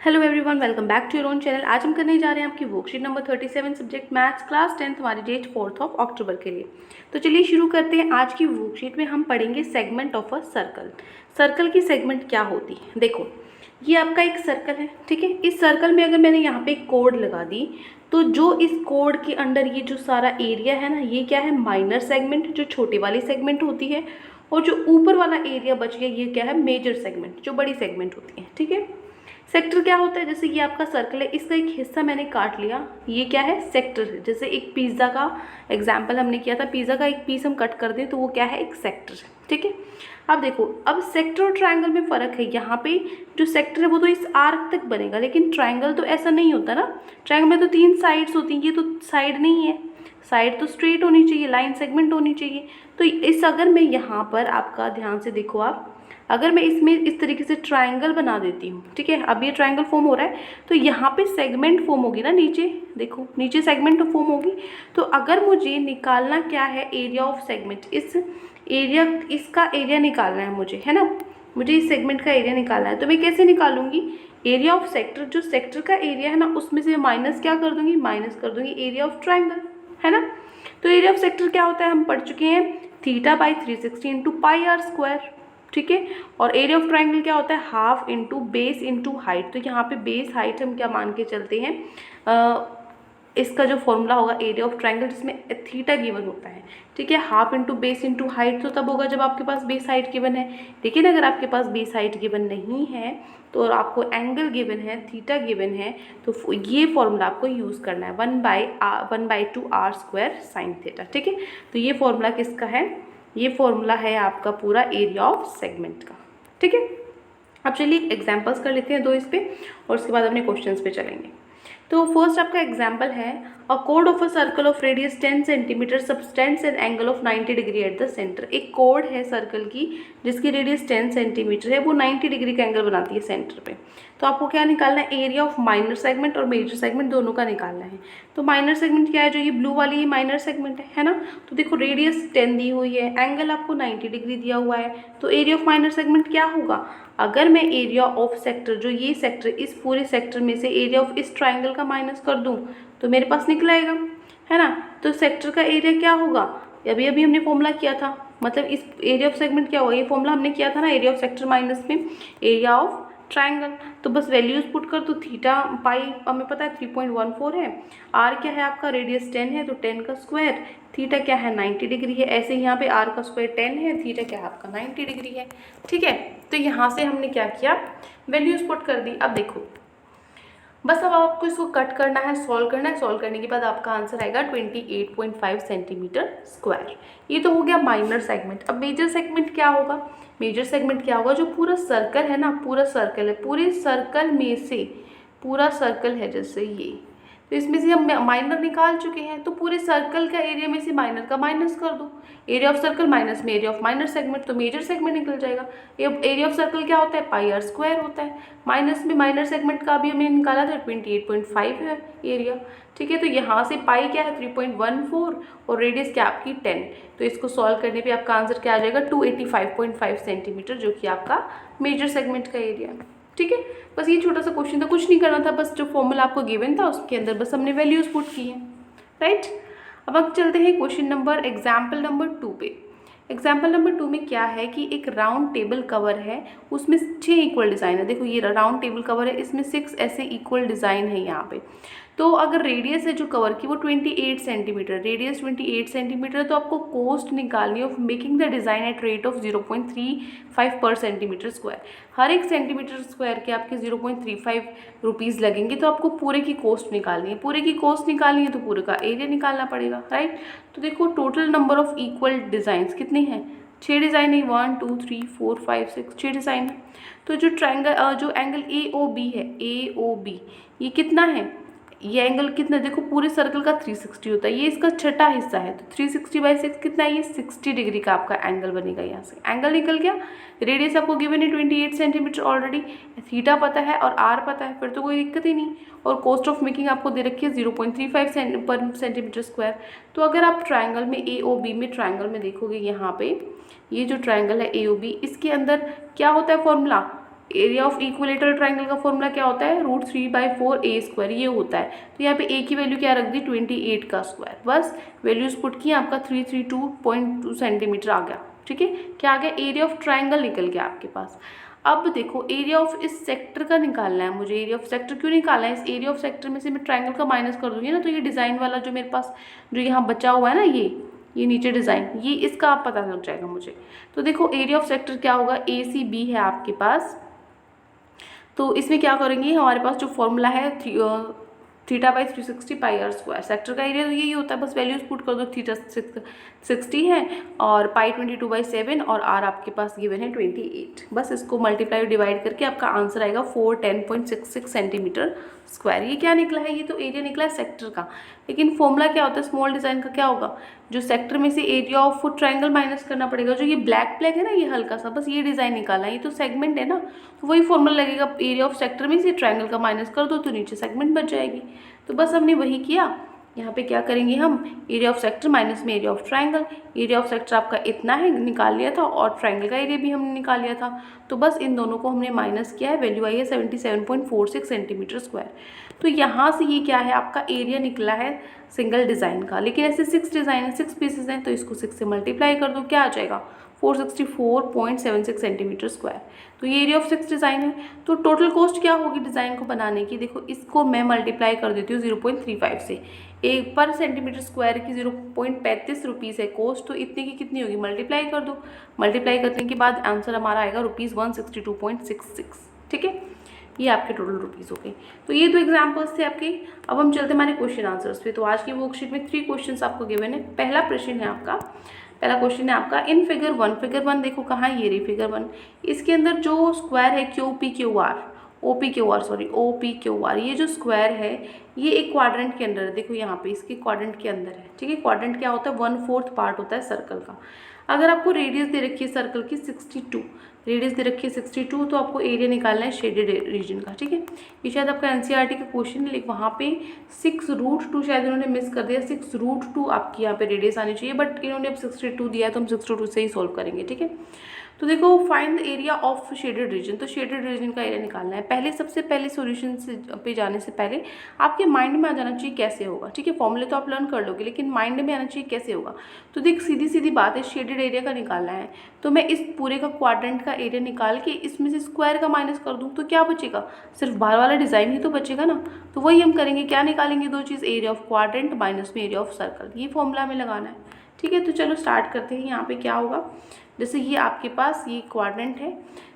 Hello everyone, welcome back to your own channel. आज हम करने जा रहे हैं आपकी worksheet number 37 subject maths class 10 हमारी डेट 4 अक्टूबर के लिए। तो चलिए शुरू करते हैं। आज की वर्कशीट में हम पढ़ेंगे segment of a circle. Circle की सेगमेंट क्या होती है, देखो ये आपका एक सर्कल है, ठीक है। इस सर्कल में अगर मैंने यहाँ पे एक कोड लगा दी तो जो इस कोड के अंडर ये जो सारा एरिया है ना, ये क्या है, माइनर सेगमेंट जो छोटी वाली सेगमेंट होती है, और जो ऊपर वाला एरिया बच गया ये क्या है, मेजर सेगमेंट जो बड़ी सेगमेंट होती है, ठीक है। सेक्टर क्या होता है, जैसे ये आपका सर्कल है, इसका एक हिस्सा मैंने काट लिया, ये क्या है, सेक्टर है। जैसे एक पिज़्ज़ा का एग्जाम्पल हमने किया था, पिज़्ज़ा का एक पीस हम कट कर दें तो वो क्या है, एक सेक्टर है, ठीक है। अब देखो, अब सेक्टर और ट्रायंगल में फ़र्क है। यहाँ पे जो सेक्टर है वो तो इस आर्क तक बनेगा, लेकिन ट्रायंगल तो ऐसा नहीं होता ना। ट्रायंगल में तो 3 साइड्स होती हैं, ये तो साइड नहीं है। साइड तो स्ट्रेट होनी चाहिए, लाइन सेगमेंट होनी चाहिए। तो इस अगर मैं यहाँ पर आपका ध्यान से देखो, आप अगर मैं इसमें इस तरीके से ट्रायंगल बना देती हूँ, ठीक है, अब ये ट्रायंगल फॉर्म हो रहा है, तो यहाँ पे सेगमेंट फॉर्म होगी ना, नीचे देखो, नीचे सेगमेंट फॉर्म होगी। तो अगर मुझे निकालना क्या है, एरिया ऑफ सेगमेंट, इस एरिया, इसका एरिया निकालना है मुझे, है ना, मुझे इस सेगमेंट का एरिया निकालना है। तो मैं कैसे निकालूंगी, एरिया ऑफ सेक्टर, जो सेक्टर का एरिया है ना, उसमें से माइनस क्या कर दूंगी, माइनस कर दूंगी एरिया ऑफ ट्रायंगल, है ना। तो एरिया ऑफ सेक्टर क्या होता है, हम पढ़ चुके हैं, θ/360 इंटू पाई आर स्क्वायर, ठीक है। और एरिया ऑफ ट्रायंगल क्या होता है, half into base into height. तो यहाँ पे बेस हाइट हम क्या मान के चलते हैं, इसका जो फॉर्मूला होगा एरिया ऑफ ट्रायंगल, जिसमें थीटा गिवन होता है, ठीक है। Half into base into height तो तब होगा जब आपके पास बेस हाइट गिवन है, लेकिन अगर आपके पास बेस हाइट गिवन नहीं है तो और आपको एंगल गिवन है, थीटा गिवन है, तो ये फॉर्मूला आपको यूज़ करना है, 1/2 आर स्क्वायर साइन थीटा, ठीक है। तो ये फॉर्मूला किसका है, ये फॉर्मूला है आपका पूरा एरिया ऑफ सेगमेंट का, ठीक है। अब चलिए एग्जांपल्स कर लेते हैं 2 इस पे, और उसके बाद अपने क्वेश्चंस पे चलेंगे। तो फर्स्ट आपका एग्जाम्पल है, a code of a circle of radius 10 centimetre subtends an angle of 90 degree at the centre. एक कोड है सर्कल की जिसकी रेडियस 10 सेंटीमीटर है, वो 90 डिग्री का एंगल बनाती है सेंटर पे। तो आपको क्या निकालना है, एरिया ऑफ माइनर सेगमेंट और मेजर सेगमेंट दोनों का निकालना है। तो माइनर सेगमेंट क्या है, जो ये ब्लू वाली ये माइनर सेगमेंट है ना। तो देखो रेडियस 10 दी हुई है, एंगल आपको 90 डिग्री दिया हुआ है, तो एरिया ऑफ माइनर सेगमेंट क्या होगा, अगर मैं एरिया ऑफ सेक्टर, जो ये सेक्टर, इस पूरे सेक्टर में से एरिया ऑफ इस ट्रायंगल का माइनस कर दूं तो मेरे पास निकल आएगा, है ना। तो सेक्टर का एरिया क्या होगा, अभी अभी हमने फॉर्मूला किया था, मतलब इस एरिया ऑफ सेगमेंट क्या होगा, ये फॉर्मूला हमने किया था ना, एरिया ऑफ सेक्टर माइनस में एरिया ऑफ ट्रायंगल। तो बस वैल्यूज पुट कर, तो थीटा पाई हमें पता है 3.14 है, आर क्या है आपका, रेडियस 10 है तो 10 का स्क्वायर, थीटा क्या है 90 डिग्री है। ऐसे यहाँ पे आर का स्क्वायर 10 है, थीटा क्या है आपका 90 डिग्री है, ठीक है। तो यहाँ से हमने क्या किया, वैल्यूज पुट कर दी। अब देखो बस अब आपको इसको कट करना है, सॉल्व करना है, सॉल्व करने के बाद आपका आंसर आएगा 28.5 सेंटीमीटर स्क्वायर। ये तो हो गया माइनर सेगमेंट। अब मेजर सेगमेंट क्या होगा, मेजर सेगमेंट क्या होगा, जो पूरा सर्कल है ना, पूरा सर्कल है, पूरे सर्कल में से, पूरा सर्कल है जैसे ये, तो इसमें से हम माइनर निकाल चुके हैं, तो पूरे सर्कल का एरिया में से माइनर का माइनस कर दो, एरिया ऑफ सर्कल माइनस में एरिया ऑफ माइनर सेगमेंट, तो मेजर सेगमेंट निकल जाएगा। एरिया ऑफ सर्कल क्या होता है, पाई आर स्क्वायर होता है, माइनस में माइनर सेगमेंट का भी हमने निकाला था 28.5 है एरिया, ठीक है। तो यहाँ से पाई क्या है 3.14 और रेडियस क्या आपकी 10, तो इसको सॉल्व करने पे आपका आंसर क्या आ जाएगा 285.5 सेंटीमीटर, जो कि आपका मेजर सेगमेंट का एरिया है, ठीक है। बस ये छोटा सा क्वेश्चन था, कुछ नहीं करना था, बस जो फॉर्मूला आपको गिवन था उसके अंदर बस हमने वैल्यूज पुट की हैं, राइट। अब चलते हैं क्वेश्चन नंबर, एग्जाम्पल नंबर 2 पे। एग्जाम्पल नंबर 2 में क्या है कि एक राउंड टेबल कवर है, उसमें 6 इक्वल डिज़ाइन है। देखो ये राउंड टेबल कवर है, इसमें 6 ऐसे इक्वल डिज़ाइन है यहाँ पे। तो अगर रेडियस है जो कवर की वो 28 सेंटीमीटर, रेडियस 28 सेंटीमीटर, तो आपको कॉस्ट निकालनी है of making the design at rate of 0.35 पर सेंटीमीटर स्क्वायर। हर एक सेंटीमीटर स्क्वायर के आपके 0.35 रुपीज़ लगेंगे, तो आपको पूरे की कॉस्ट निकालनी है। पूरे की कॉस्ट निकालनी है तो पूरे का एरिया निकालना पड़ेगा, राइट। तो देखो total number of equal designs कितने हैं, 6 डिज़ाइन है, 1 2 3 4 5 6, 6 डिज़ाइन है। तो जो ट्रायंगल, जो एंगल AOB है, AOB ये कितना है, ये एंगल कितना, देखो पूरे सर्कल का 360 होता है, ये इसका छठा हिस्सा है, तो 360/6 कितना है, ये 60 डिग्री का आपका एंगल बनेगा। यहाँ से एंगल निकल गया, रेडियस आपको गिवन है 28 सेंटीमीटर ऑलरेडी, थीटा पता है और आर पता है, फिर तो कोई दिक्कत ही नहीं। और कॉस्ट ऑफ मेकिंग आपको दे रखी है 0.35 पर सेंटीमीटर स्क्वायर। तो अगर आप ट्राइंगल में AOB में, ट्राइंगल में देखोगे यहाँ पे ये जो ट्राइंगल है AOB, इसके अंदर क्या होता है formula, area of equilateral triangle का फॉर्मूला क्या होता है, √3/4a², ये होता है। तो यहाँ पे ए की वैल्यू क्या रख दी, 28 का स्क्वायर, बस वैल्यूज पुट की, आपका 332.2 सेंटीमीटर आ गया। ठीक है, क्या आ गया, एरिया ऑफ ट्राइंगल निकल गया आपके पास। अब देखो एरिया ऑफ इस सेक्टर का निकालना है मुझे। एरिया ऑफ सेक्टर क्यों निकालना है, इस एरिया ऑफ सेक्टर में से मैं ट्राइंगल का माइनस कर दूंगी ना, तो ये डिज़ाइन वाला जो मेरे पास जो यहाँ बचा हुआ है ना, ये नीचे डिज़ाइन, ये इसका आप पता लग जाएगा मुझे। तो देखो एरिया ऑफ सेक्टर क्या होगा, ACB है आपके पास। तो इसमें क्या करेंगे, हमारे पास जो फॉर्मूला है θ/360πr²। सेक्टर का एरिया तो यही होता है, बस वैल्यूज पुट कर दो। थीटा 60 है और पाई 22/7 और आर आपके पास गिवन है 28। बस इसको मल्टीप्लाई डिवाइड करके आपका आंसर आएगा 410.66 सेंटीमीटर स्क्वायर। ये क्या निकला है, ये तो एरिया निकला है सेक्टर का, लेकिन फॉर्मूला क्या होता है स्मॉल डिज़ाइन का, क्या होगा, जो सेक्टर में से एरिया ऑफ ट्राइंगल माइनस करना पड़ेगा। जो ये ब्लैक है ना, ये हल्का सा, बस ये डिज़ाइन निकालना है, ये तो सेगमेंट है ना, तो वही फॉर्मूला लगेगा, एरिया ऑफ सेक्टर में से ट्राइंगल का माइनस कर दो तो नीचे सेगमेंट बच जाएगी। तो बस हमने वही किया। यहाँ पे क्या करेंगे हम, एरिया ऑफ सेक्टर माइनस में area of triangle. Area of sector आपका इतना है, निकाल लिया था, और ट्राइंगल का एरिया भी हमने निकाल लिया था, तो बस इन दोनों को हमने माइनस किया है, वैल्यू आई है 77.46 सेंटीमीटर स्क्वायर। तो यहाँ से ये क्या है, आपका एरिया निकला है सिंगल डिज़ाइन का, लेकिन ऐसे 6 डिज़ाइन है, 6 पीसेज हैं, तो इसको 6 से मल्टीप्लाई कर दो, क्या आ जाएगा 464.76 सेंटीमीटर स्क्वायर। तो ये एरिया ऑफ 6 डिज़ाइन है। तो टोटल कॉस्ट क्या होगी डिज़ाइन को बनाने की, देखो इसको मैं मल्टीप्लाई कर देती हूँ 0.35 से। एक पर सेंटीमीटर स्क्वायर की 0.35 रुपीज़ है कॉस्ट, तो इतने की कितनी होगी, मल्टीप्लाई कर दो। मल्टीप्लाई करने के बाद आंसर हमारा आएगा ₹162.66। ठीक है, ये आपके टोटल रुपीज़ हो गए। तो ये 2 एग्जाम्पल्स थे आपके। अब हम चलते हमारे क्वेश्चन आंसर्स पे। तो आज की वर्कशीट में 3 क्वेश्चन आपको गिवन है। पहला प्रश्न है आपका, पहला क्वेश्चन है आपका, इन फिगर 1 देखो कहाँ है, ये रही फिगर 1। इसके अंदर जो स्क्वायर है OPQR, ये जो स्क्वायर है ये एक क्वाड्रेंट के अंदर है। देखो यहाँ पे इसके क्वाड्रेंट के अंदर है। ठीक है, क्वाड्रेंट क्या होता है, 1/4 पार्ट होता है सर्कल का। अगर आपको रेडियस दे रखी है सर्कल की 62, रेडियस दे रखी है 62, तो आपको एरिया निकालना है शेडेड रीजन का। ठीक है, ये शायद आपका NCERT का क्वेश्चन है, लेकिन वहाँ पे 6√2 शायद इन्होंने मिस कर दिया। 6√2 आपकी यहाँ पे रेडियस आनी चाहिए, बट इन्होंने अब 62 दिया है, तो हम 62 से ही सॉल्व करेंगे। ठीक है, तो देखो find the area of shaded region, तो शेडेड रीजन का एरिया निकालना है। पहले सबसे पहले सॉल्यूशन पे जाने से पहले आपके माइंड में आ जाना चाहिए कैसे होगा। ठीक है, फॉर्मूले तो आप लर्न कर लोगे, लेकिन माइंड में आना चाहिए कैसे होगा। तो देख सीधी सीधी बात है, शेडेड एरिया का निकालना है, तो मैं इस पूरे का क्वाड्रेंट का एरिया निकाल के इसमें से स्क्वायर का माइनस कर दूँ तो क्या बचेगा, सिर्फ बाहर वाला डिज़ाइन ही तो बचेगा ना। तो वही हम करेंगे, क्या निकालेंगे, 2 चीज़, एरिया ऑफ क्वाड्रेंट माइनस में एरिया ऑफ सर्कल, ये फॉर्मूला हमें लगाना है। ठीक है, तो चलो स्टार्ट करते हैं। यहाँ पे क्या होगा, जैसे ये आपके पास ये क्वाड्रेंट है,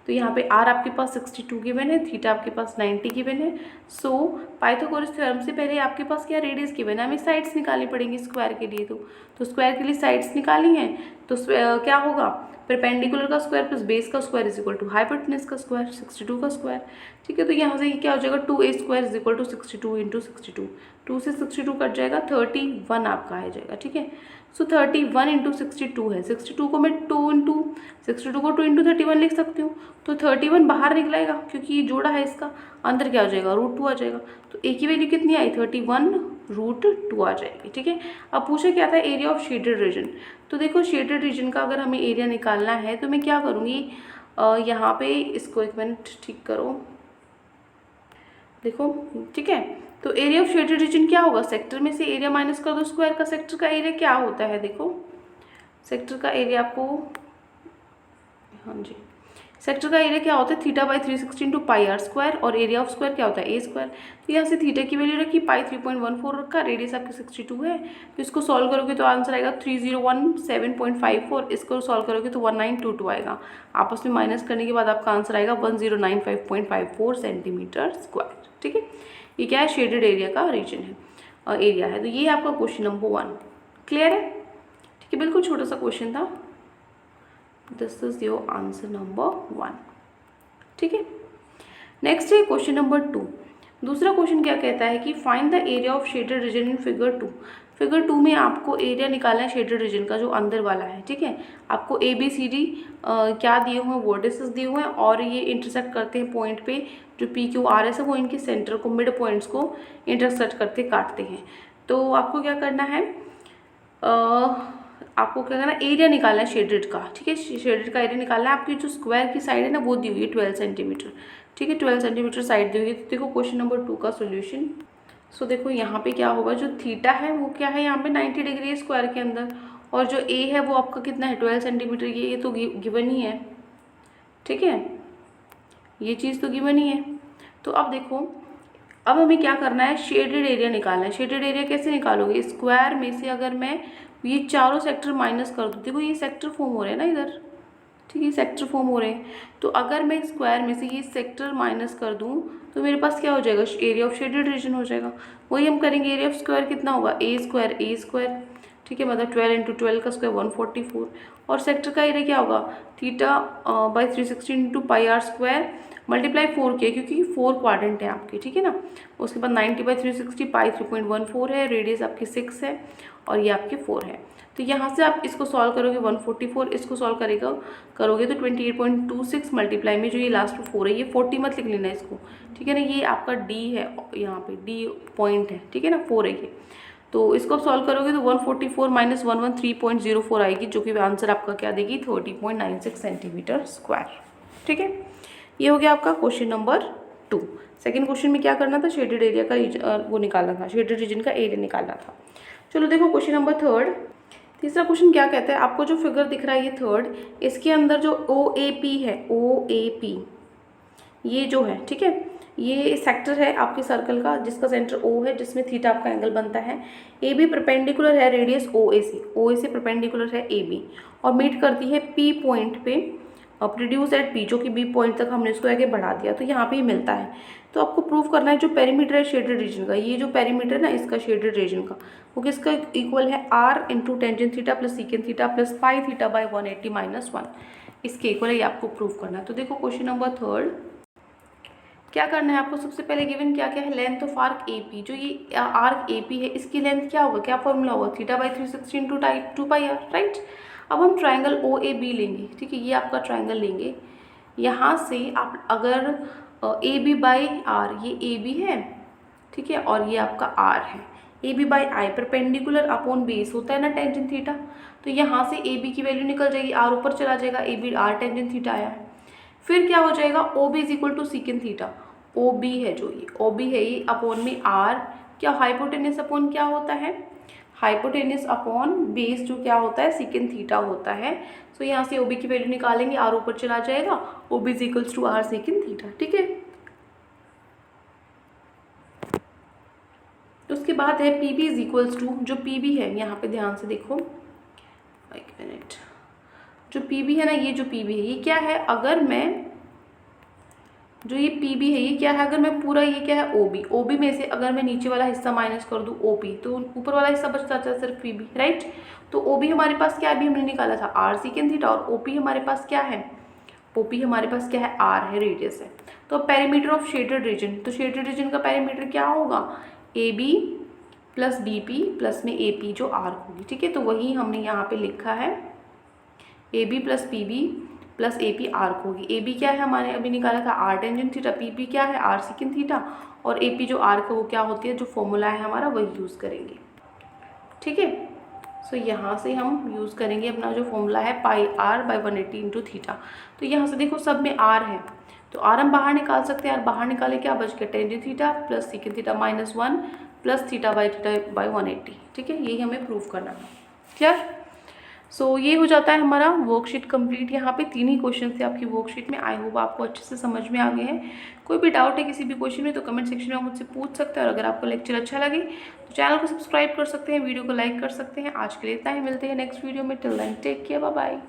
तो यहाँ पे आर आपके पास 62 गिवन है, थीटा आपके पास 90 गिवन है। सो पाइथागोरस थ्योरम से पहले आपके पास क्या रेडियस गिवन है, हमें साइड्स निकालनी पड़ेंगी स्क्वायर के लिए। तो स्क्वायर के लिए साइड्स निकाली हैं, तो क्या होगा, परपेंडिकुलर का स्क्वायर प्लस बेस का square is equal to hypotenuse का स्क्वायर, 62 का स्क्वायर। ठीक है, तो यहाँ से ये क्या हो जाएगा, 2a² इज इक्वल टू 62 × 62, 2 से 62 कट जाएगा, 31 आपका आ जाएगा। ठीक है, सो 31 × 62 है, 62 को मैं 2 × 31 लिख सकती हूँ। तो 31 बाहर निकलेगा क्योंकि ये जोड़ा है, इसका अंदर क्या हो जाएगा, √2 आ जाएगा। तो ए की वैल्यू कितनी आई, 31√2 आ जाएगी। ठीक है, अब पूछा क्या था, एरिया ऑफ शेडेड रीजन। तो देखो शेडेड रीजन का अगर हमें एरिया निकालना है तो मैं क्या करूँगी, यहाँ पे इसको 1 मिनट ठीक करो, देखो। ठीक है, तो एरिया ऑफ शेडेड रीजन क्या होगा, सेक्टर में से एरिया माइनस कर दो स्क्वायर का। सेक्टर का एरिया क्या होता है, देखो सेक्टर का एरिया आपको, हाँ जी, सेक्टर का एरिया क्या होता है, θ/360 × πr², और एरिया ऑफ स्क्वायर क्या होता है, a²। तो यहाँ से थीटा की वैल्यू रखी, पाई 3.14 रखा, रेडियस आपकी 62 है। तो इसको सॉल्व करोगे तो आंसर आएगा 3017.54, इसको सॉल्व करोगे तो 1922 आएगा। आपस में माइनस करने के बाद आपका आंसर आएगा 1095.54 सेंटीमीटर स्क्वायर। ठीक है, ये क्या है, शेडेड एरिया का रीजन है, एरिया है। तो ये आपका क्वेश्चन नंबर 1 क्लियर है। ठीक है, बिल्कुल छोटा सा क्वेश्चन था। This is your answer number 1। ठीक है, नेक्स्ट है क्वेश्चन नंबर 2। दूसरा क्वेश्चन क्या कहता है कि find the area of shaded region in figure 2। Figure 2 में आपको एरिया निकालना है शेडेड रीजन का, जो अंदर वाला है। ठीक है, आपको ABCD क्या दिए हुए हैं, वर्टिसेस दिए हुए हैं, और ये इंटरसेक्ट करते हैं पॉइंट पे, जो PQRS है वो इनके सेंटर को, मिड पॉइंट्स को इंटरसेक्ट करते काटते हैं। तो आपको क्या करना है, आपको क्या करना है, एरिया निकालना है शेडेड का, ठीक है। शेडेड का एरिया निकालना है। आपकी जो स्क्वायर की साइड है ना वो दी हुई है 12 सेंटीमीटर, ठीक है। 12 सेंटीमीटर साइड दी हुई है। तो देखो क्वेश्चन नंबर 2 का सोल्यूशन। सो देखो यहाँ पे क्या होगा, जो थीटा है वो क्या है यहाँ पे 90 डिग्री है स्क्वायर के अंदर, और जो ए है वो आपका कितना है 12 सेंटीमीटर, ये तो गिवन ही है, ठीक है। ये चीज़ तो गिवन ही है। तो अब देखो, अब हमें क्या करना है, शेडेड एरिया निकालना है। शेडेड एरिया कैसे निकालोगे, स्क्वायर में से अगर मैं ये चारों सेक्टर माइनस कर दूँ, देखो ये सेक्टर फॉर्म हो रहे हैं ना इधर, ठीक है, सेक्टर फॉर्म हो रहे हैं। तो अगर मैं स्क्वायर में से ये सेक्टर माइनस कर दूँ तो मेरे पास क्या हो जाएगा, एरिया ऑफ शेडेड रीजन हो जाएगा। वही हम करेंगे, एरिया ऑफ स्क्वायर कितना होगा, ए स्क्वायर, ठीक है, मतलब 12 इंटू 12 का स्क्वायर 144, और सेक्टर का एरिया क्या होगा, theta by 360 into pi R square multiply 4 किया, क्योंकि 4 क्वाड्रेंट है आपके, ठीक है ना। उसके बाद 90 बाई 360, पाई 3.14 है, रेडियस आपकी 6 है, और ये आपके 4 है। तो यहाँ से आप इसको सॉल्व करोगे 144, इसको सॉल्व करोगे तो 28.26 मल्टीप्लाई में जो ये लास्ट में 4 है, ये 40 मत लिख लेना इसको, ठीक है ना। ये आपका डी है, यहाँ पे डी पॉइंट है, ठीक है ना, 4 है ये। तो इसको आप सॉल्व करोगे तो 144 माइनस 113.04 आएगी, जो कि आंसर आपका क्या देगी, 30.96 सेंटीमीटर स्क्वायर, ठीक है। ये हो गया आपका क्वेश्चन नंबर 2। सेकंड क्वेश्चन में क्या करना था, शेडेड एरिया का वो निकालना था, शेडेड रीजन का एरिया निकालना था। चलो देखो क्वेश्चन नंबर 3। तीसरा क्वेश्चन क्या कहता है, आपको जो फिगर दिख रहा है ये 3rd, इसके अंदर जो OAP है, OAP ये जो है, ठीक है, ये सेक्टर है आपके सर्कल का जिसका सेंटर O है, जिसमें थीटा आपका एंगल बनता है। AB परपेंडिकुलर है रेडियस OA से परपेंडिकुलर है AB, और मीट करती है P पॉइंट पे, प्रोड्यूस एट P, जो कि B पॉइंट तक हमने इसको आगे बढ़ा दिया, तो यहाँ पे ही मिलता है। तो आपको प्रूव करना है जो पेरीमीटर है शेडेड रीजन का, ये जो पेरीमीटर है ना इसका शेडेड रीजन का, वो किसका इक्वल है, R into tangent theta plus secant theta plus pi theta by 180 minus 1, इसके इक्वल है, ये आपको प्रूव करना है। तो देखो क्वेश्चन नंबर 3 क्या करना है आपको, सबसे पहले गिवन क्या क्या है, लेंथ ऑफ आर्क AP, जो ये आर्क AP है इसकी लेंथ क्या होगा, क्या फॉर्मूला होगा, theta by 360 into 2 pi R, right. अब हम ट्राइंगल OAB लेंगे, ठीक है, ये आपका ट्राइंगल लेंगे। यहाँ से आप अगर AB बाई आर, ये AB है, ठीक है, और ये आपका R है, AB by I perpendicular upon base होता है ना टेंजेंट थीटा, तो यहाँ से AB की वैल्यू निकल जाएगी, R ऊपर चला जाएगा, AB R टेंजेंट थीटा आया है। फिर क्या हो जाएगा, OB is equal to secant theta, OB है जो ये OB है ये अपॉन में R, क्या हाइपोटेनस अपॉन क्या होता है, हाइपोटेनस अपॉन बेस जो क्या होता है सीकेंट थीटा होता है। सो यहाँ से OB की वैल्यू निकालेंगे, R ऊपर चला जाएगा, OB is equals to R secant theta, ठीक है। उसके बाद है PB इज इक्वल्स टू, जो PB है यहाँ पे ध्यान से देखो, एक मिनट, जो PB है ना, ये जो PB है ये क्या है, अगर मैं जो ये PB है ये क्या है, अगर मैं पूरा ये क्या है OB में से अगर मैं नीचे वाला हिस्सा माइनस कर दूँ OP, तो ऊपर वाला हिस्सा बचता था सिर्फ PB, राइट। तो OB हमारे पास क्या अभी हमने निकाला था R सीकेंट थीटा, और OP हमारे पास क्या है, OP हमारे पास क्या है, R है, रेडियस है। तो पेरीमीटर ऑफ शेडेड रीजन, तो शेडेड रीजन का पेरीमीटर क्या होगा, AB प्लस BP प्लस में AP जो R होगी, ठीक है। तो वही हमने यहाँ पे लिखा है, AB plus PB plus AP arc होगी। AB क्या है हमारे अभी निकाला था, R टेंजेंट थीटा, PP क्या है, R सीकेंट थीटा, और AP जो आर्क है वो क्या होती है, जो फॉर्मूला है हमारा वही यूज़ करेंगे, ठीक है। सो यहाँ से हम यूज़ करेंगे अपना जो फॉर्मूला है पाई R बाई 180 इंटू थीटा। तो यहाँ से देखो सब में R है, तो R हम बाहर निकाल सकते हैं, बाहर निकाले क्या बच गया, tangent theta plus secant theta minus 1 plus theta by 180, ठीक है। यही हमें प्रूव करना है, क्लियर। सो ये हो जाता है हमारा वर्कशीट कंप्लीट। यहाँ पे 3 ही क्वेश्चन थे आपकी वर्कशीट में। आई होप आपको अच्छे से समझ में आ गए हैं। कोई भी डाउट है किसी भी क्वेश्चन में तो कमेंट सेक्शन में मुझसे पूछ सकते हैं, और अगर आपको लेक्चर अच्छा लगे तो चैनल को सब्सक्राइब कर सकते हैं, वीडियो को लाइक कर सकते हैं। आज के लिए इतना ही, मिलते हैं नेक्स्ट वीडियो में। Till then take care, bye bye.